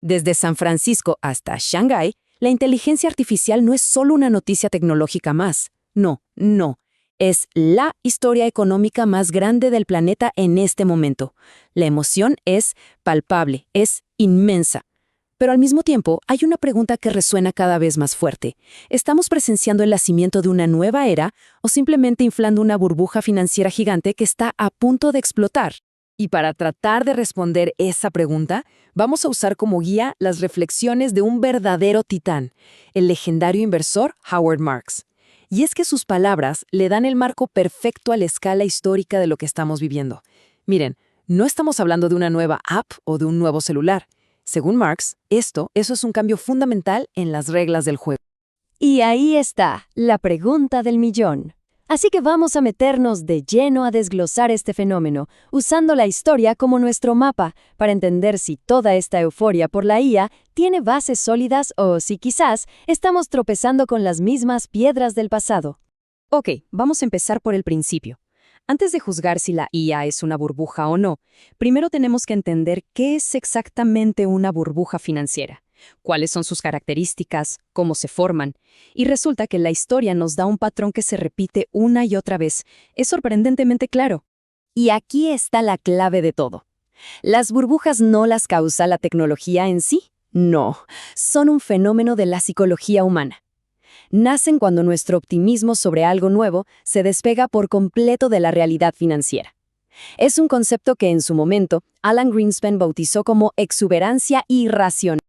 Desde San Francisco hasta Shanghái, la inteligencia artificial no es solo una noticia tecnológica más. No, no. Es la historia económica más grande del planeta en este momento. La emoción es palpable, es inmensa. Pero al mismo tiempo, hay una pregunta que resuena cada vez más fuerte. ¿Estamos presenciando el nacimiento de una nueva era o simplemente inflando una burbuja financiera gigante que está a punto de explotar? Y para tratar de responder esa pregunta, vamos a usar como guía las reflexiones de un verdadero titán, el legendario inversor Howard Marks. Y es que sus palabras le dan el marco perfecto a la escala histórica de lo que estamos viviendo. Miren, no estamos hablando de una nueva app o de un nuevo celular. Según Marx, eso es un cambio fundamental en las reglas del juego. Y ahí está, la pregunta del millón. Así que vamos a meternos de lleno a desglosar este fenómeno, usando la historia como nuestro mapa, para entender si toda esta euforia por la IA tiene bases sólidas o si quizás estamos tropezando con las mismas piedras del pasado. Ok, vamos a empezar por el principio. Antes de juzgar si la IA es una burbuja o no, primero tenemos que entender qué es exactamente una burbuja financiera, cuáles son sus características, cómo se forman, y resulta que la historia nos da un patrón que se repite una y otra vez. Es sorprendentemente claro. Y aquí está la clave de todo. Las burbujas no las causa la tecnología en sí, no, son un fenómeno de la psicología humana. Nacen cuando nuestro optimismo sobre algo nuevo se despega por completo de la realidad financiera. Es un concepto que en su momento Alan Greenspan bautizó como exuberancia irracional.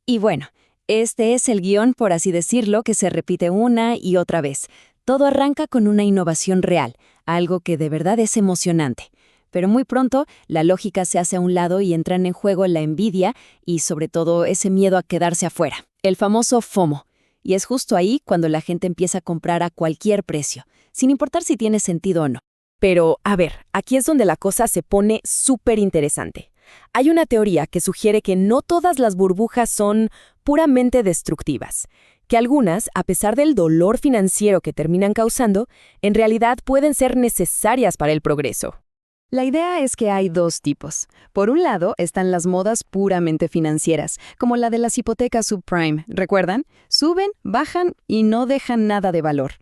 Y bueno, este es el guión, por así decirlo, que se repite una y otra vez. Todo arranca con una innovación real, algo que de verdad es emocionante. Pero muy pronto, la lógica se hace a un lado y entran en juego la envidia y sobre todo ese miedo a quedarse afuera, el famoso FOMO. Y es justo ahí cuando la gente empieza a comprar a cualquier precio, sin importar si tiene sentido o no. Pero, a ver, aquí es donde la cosa se pone súper interesante. Hay una teoría que sugiere que no todas las burbujas son puramente destructivas, que algunas, a pesar del dolor financiero que terminan causando, en realidad pueden ser necesarias para el progreso. La idea es que hay dos tipos. Por un lado están las modas puramente financieras, como la de las hipotecas subprime, ¿recuerdan? Suben, bajan y no dejan nada de valor.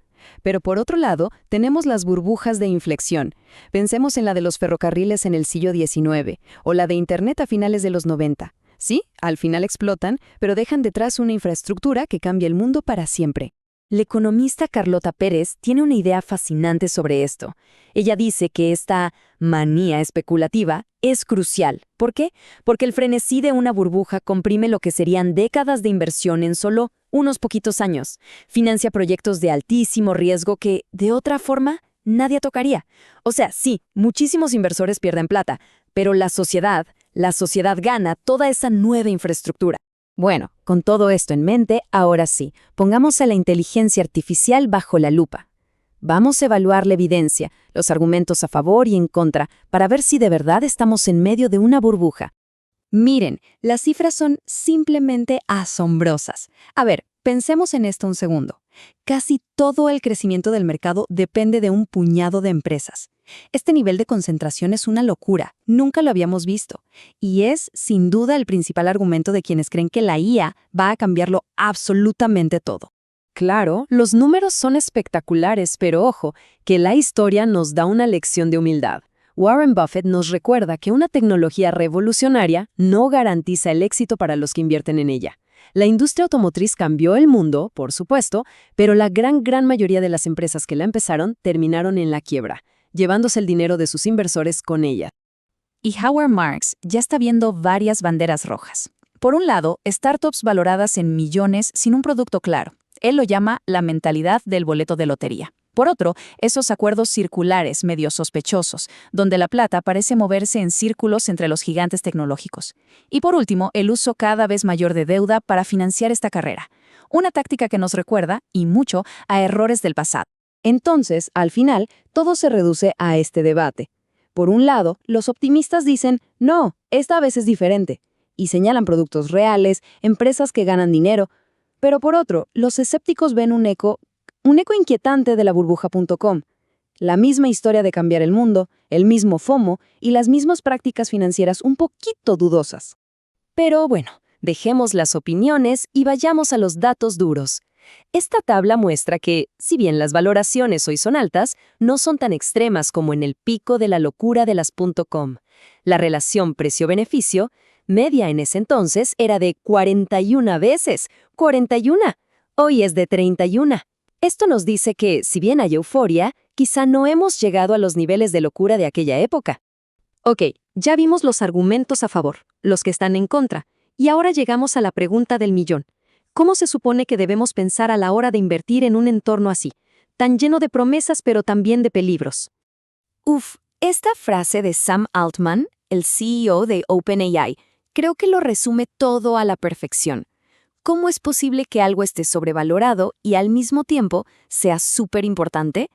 Pero por otro lado, tenemos las burbujas de inflexión. Pensemos en la de los ferrocarriles en el siglo XIX o la de Internet a finales de los 90. Sí, al final explotan, pero dejan detrás una infraestructura que cambia el mundo para siempre. La economista Carlota Pérez tiene una idea fascinante sobre esto. Ella dice que esta manía especulativa es crucial. ¿Por qué? Porque el frenesí de una burbuja comprime lo que serían décadas de inversión en solo unos poquitos años. Financia proyectos de altísimo riesgo que, de otra forma, nadie tocaría. O sea, sí, muchísimos inversores pierden plata, pero la sociedad gana toda esa nueva infraestructura. Bueno, con todo esto en mente, ahora sí, pongamos a la inteligencia artificial bajo la lupa. Vamos a evaluar la evidencia, los argumentos a favor y en contra, para ver si de verdad estamos en medio de una burbuja. Miren, las cifras son simplemente asombrosas. A ver, pensemos en esto un segundo. Casi todo el crecimiento del mercado depende de un puñado de empresas. Este nivel de concentración es una locura, nunca lo habíamos visto, y es, sin duda, el principal argumento de quienes creen que la IA va a cambiarlo absolutamente todo. Claro, los números son espectaculares, pero ojo, que la historia nos da una lección de humildad. Warren Buffett nos recuerda que una tecnología revolucionaria no garantiza el éxito para los que invierten en ella. La industria automotriz cambió el mundo, por supuesto, pero la gran mayoría de las empresas que la empezaron terminaron en la quiebra, llevándose el dinero de sus inversores con ella. Y Howard Marks ya está viendo varias banderas rojas. Por un lado, startups valoradas en millones sin un producto claro. Él lo llama la mentalidad del boleto de lotería. Por otro, esos acuerdos circulares medio sospechosos, donde la plata parece moverse en círculos entre los gigantes tecnológicos. Y por último, el uso cada vez mayor de deuda para financiar esta carrera. Una táctica que nos recuerda, y mucho, a errores del pasado. Entonces, al final, todo se reduce a este debate. Por un lado, los optimistas dicen, no, esta vez es diferente, y señalan productos reales, empresas que ganan dinero. Pero por otro, los escépticos ven un eco inquietante de la burbuja.com. La misma historia de cambiar el mundo, el mismo FOMO y las mismas prácticas financieras un poquito dudosas. Pero bueno, Dejemos las opiniones y vayamos a los datos duros. Esta tabla muestra que, si bien las valoraciones hoy son altas, no son tan extremas como en el pico de la locura de las .com. La relación precio-beneficio media en ese entonces era de 41 veces. ¡41! Hoy es de 31. Esto nos dice que, si bien hay euforia, quizá no hemos llegado a los niveles de locura de aquella época. Ok, ya vimos los argumentos a favor, los que están en contra, y ahora llegamos a la pregunta del millón. ¿Cómo se supone que debemos pensar a la hora de invertir en un entorno así, tan lleno de promesas pero también de peligros? Esta frase de Sam Altman, el CEO de OpenAI, creo que lo resume todo a la perfección. ¿Cómo es posible que algo esté sobrevalorado y al mismo tiempo sea súper importante?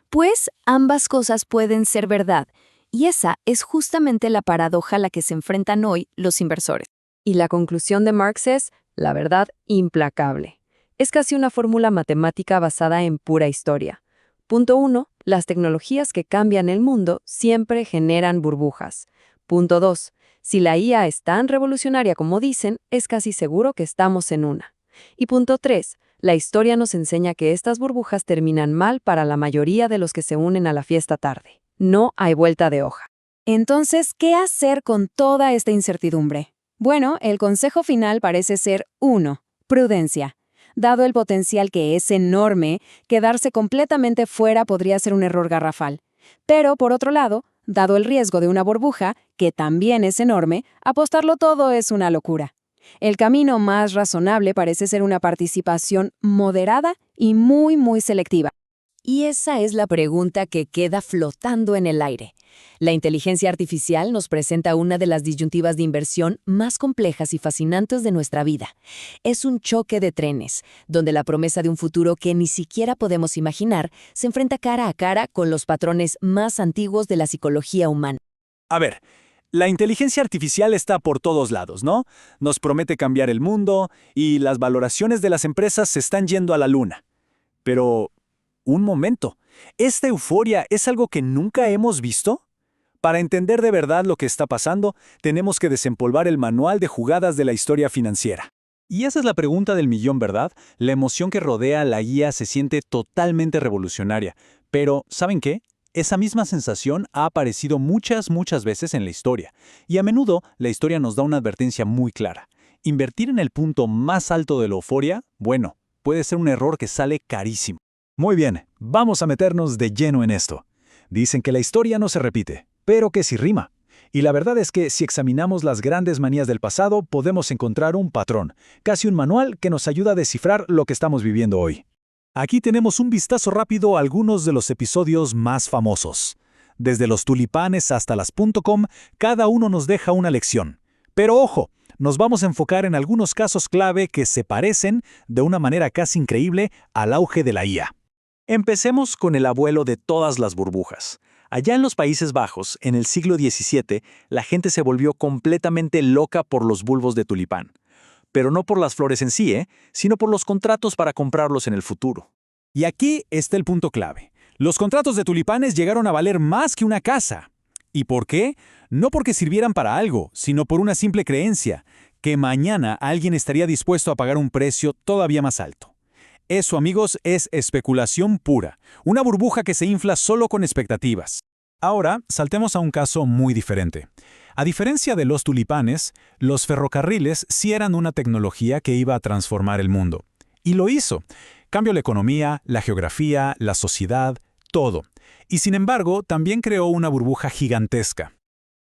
Pues ambas cosas pueden ser verdad, y esa es justamente la paradoja a la que se enfrentan hoy los inversores. Y la conclusión de Marx es, la verdad, implacable. Es casi una fórmula matemática basada en pura historia. Punto 1. Las tecnologías que cambian el mundo siempre generan burbujas. Punto 2. Si la IA es tan revolucionaria como dicen, es casi seguro que estamos en una. Y punto 3. La historia nos enseña que estas burbujas terminan mal para la mayoría de los que se unen a la fiesta tarde. No hay vuelta de hoja. Entonces, ¿qué hacer con toda esta incertidumbre? Bueno, el consejo final parece ser 1. Prudencia. Dado el potencial que es enorme, quedarse completamente fuera podría ser un error garrafal. Pero, por otro lado, dado el riesgo de una burbuja, que también es enorme, apostarlo todo es una locura. El camino más razonable parece ser una participación moderada y muy selectiva. Y esa es la pregunta que queda flotando en el aire. La inteligencia artificial nos presenta una de las disyuntivas de inversión más complejas y fascinantes de nuestra vida. Es un choque de trenes, donde la promesa de un futuro que ni siquiera podemos imaginar se enfrenta cara a cara con los patrones más antiguos de la psicología humana. A ver, la inteligencia artificial está por todos lados, ¿no? Nos promete cambiar el mundo y las valoraciones de las empresas se están yendo a la luna. Pero, un momento, ¿esta euforia es algo que nunca hemos visto? Para entender de verdad lo que está pasando, tenemos que desempolvar el manual de jugadas de la historia financiera. Y esa es la pregunta del millón, ¿verdad? La emoción que rodea a la IA se siente totalmente revolucionaria. Pero, ¿saben qué? Esa misma sensación ha aparecido muchas veces en la historia. Y a menudo, la historia nos da una advertencia muy clara. Invertir en el punto más alto de la euforia, bueno, puede ser un error que sale carísimo. Muy bien, vamos a meternos de lleno en esto. Dicen que la historia no se repite, pero que sí rima. Y la verdad es que si examinamos las grandes manías del pasado, podemos encontrar un patrón, casi un manual que nos ayuda a descifrar lo que estamos viviendo hoy. Aquí tenemos un vistazo rápido a algunos de los episodios más famosos. Desde los tulipanes hasta las .com, cada uno nos deja una lección. Pero ojo, nos vamos a enfocar en algunos casos clave que se parecen, de una manera casi increíble, al auge de la IA. Empecemos con el abuelo de todas las burbujas. Allá en los Países Bajos, en el siglo XVII, la gente se volvió completamente loca por los bulbos de tulipán. Pero no por las flores en sí, sino por los contratos para comprarlos en el futuro. Y aquí está el punto clave. Los contratos de tulipanes llegaron a valer más que una casa. ¿Y por qué? No porque sirvieran para algo, sino por una simple creencia, que mañana alguien estaría dispuesto a pagar un precio todavía más alto. Eso, amigos, es especulación pura, una burbuja que se infla solo con expectativas. Ahora, saltemos a un caso muy diferente. A diferencia de los tulipanes, los ferrocarriles sí eran una tecnología que iba a transformar el mundo. Y lo hizo. Cambió la economía, la geografía, la sociedad, todo. Y sin embargo, también creó una burbuja gigantesca.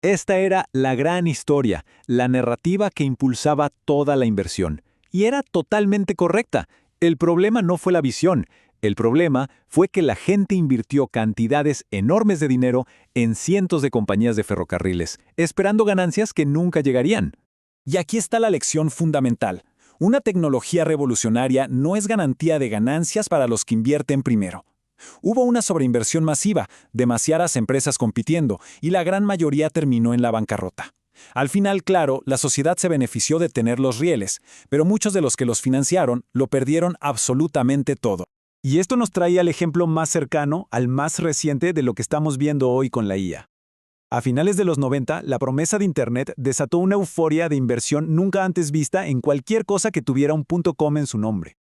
Esta era la gran historia, la narrativa que impulsaba toda la inversión. Y era totalmente correcta. El problema no fue la visión. El problema fue que la gente invirtió cantidades enormes de dinero en cientos de compañías de ferrocarriles, esperando ganancias que nunca llegarían. Y aquí está la lección fundamental. Una tecnología revolucionaria no es garantía de ganancias para los que invierten primero. Hubo una sobreinversión masiva, demasiadas empresas compitiendo, y la gran mayoría terminó en la bancarrota. Al final, claro, la sociedad se benefició de tener los rieles, pero muchos de los que los financiaron lo perdieron absolutamente todo. Y esto nos trae al ejemplo más cercano, al más reciente de lo que estamos viendo hoy con la IA. A finales de los 90, la promesa de Internet desató una euforia de inversión nunca antes vista en cualquier cosa que tuviera un .com en su nombre.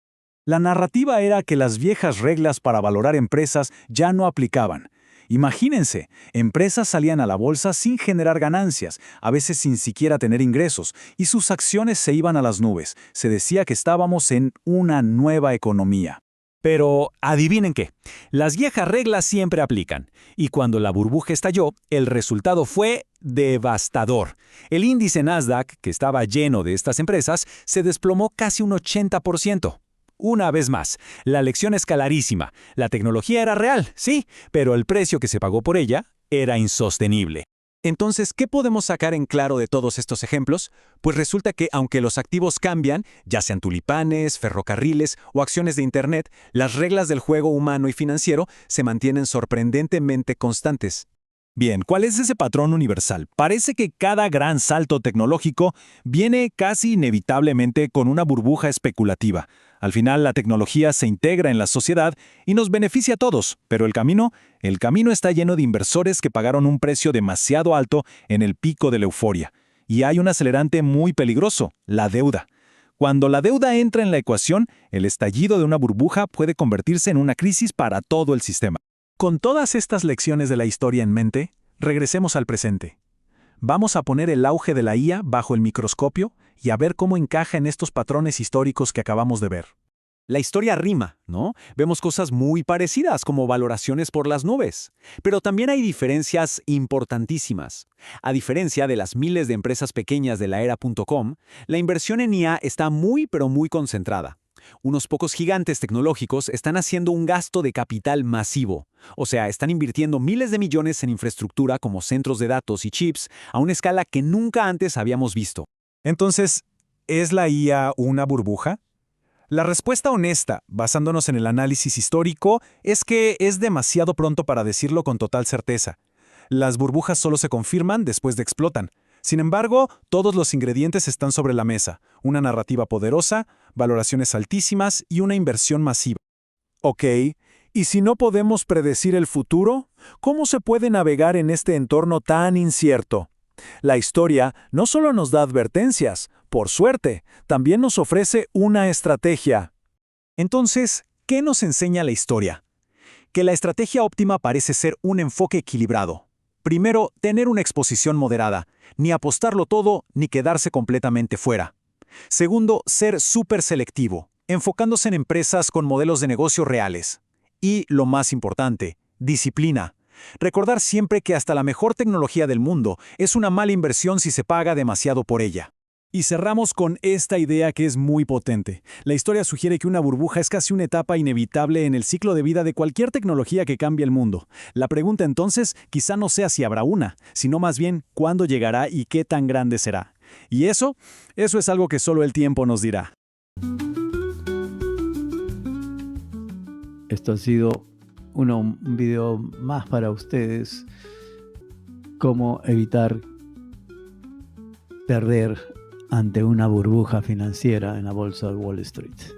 La narrativa era que las viejas reglas para valorar empresas ya no aplicaban. Imagínense, empresas salían a la bolsa sin generar ganancias, a veces sin siquiera tener ingresos, y sus acciones se iban a las nubes. Se decía que estábamos en una nueva economía. Pero adivinen qué, las viejas reglas siempre aplican, y cuando la burbuja estalló, el resultado fue devastador. El índice Nasdaq, que estaba lleno de estas empresas, se desplomó casi un 80%. Una vez más, la lección es clarísima. La tecnología era real, sí, pero el precio que se pagó por ella era insostenible. Entonces, ¿qué podemos sacar en claro de todos estos ejemplos? Pues resulta que aunque los activos cambian, ya sean tulipanes, ferrocarriles o acciones de Internet, las reglas del juego humano y financiero se mantienen sorprendentemente constantes. Bien, ¿cuál es ese patrón universal? Parece que cada gran salto tecnológico viene casi inevitablemente con una burbuja especulativa. Al final, la tecnología se integra en la sociedad y nos beneficia a todos, pero el camino está lleno de inversores que pagaron un precio demasiado alto en el pico de la euforia. Y hay un acelerante muy peligroso, la deuda. Cuando la deuda entra en la ecuación, el estallido de una burbuja puede convertirse en una crisis para todo el sistema. Con todas estas lecciones de la historia en mente, regresemos al presente. Vamos a poner el auge de la IA bajo el microscopio y a ver cómo encaja en estos patrones históricos que acabamos de ver. La historia rima, ¿no? Vemos cosas muy parecidas como valoraciones por las nubes. Pero también hay diferencias importantísimas. A diferencia de las miles de empresas pequeñas de la era .com, la inversión en IA está muy concentrada. Unos pocos gigantes tecnológicos están haciendo un gasto de capital masivo. O sea, están invirtiendo miles de millones en infraestructura como centros de datos y chips a una escala que nunca antes habíamos visto. Entonces, ¿es la IA una burbuja? La respuesta honesta, basándonos en el análisis histórico, es que es demasiado pronto para decirlo con total certeza. Las burbujas solo se confirman después de explotan. Sin embargo, todos los ingredientes están sobre la mesa. Una narrativa poderosa, valoraciones altísimas y una inversión masiva. Ok, ¿y si no podemos predecir el futuro? ¿Cómo se puede navegar en este entorno tan incierto? La historia no solo nos da advertencias, por suerte, también nos ofrece una estrategia. Entonces, ¿qué nos enseña la historia? Que la estrategia óptima parece ser un enfoque equilibrado. Primero, tener una exposición moderada, ni apostarlo todo ni quedarse completamente fuera. Segundo, ser súper selectivo, enfocándose en empresas con modelos de negocio reales. Y, lo más importante, disciplina. Recordar siempre que hasta la mejor tecnología del mundo es una mala inversión si se paga demasiado por ella. Y cerramos con esta idea que es muy potente. La historia sugiere que una burbuja es casi una etapa inevitable en el ciclo de vida de cualquier tecnología que cambie el mundo. La pregunta entonces quizá no sea si habrá una, sino más bien cuándo llegará y qué tan grande será. Y eso es algo que solo el tiempo nos dirá. Esto ha sido un video más para ustedes, cómo evitar perder ante una burbuja financiera en la bolsa de Wall Street.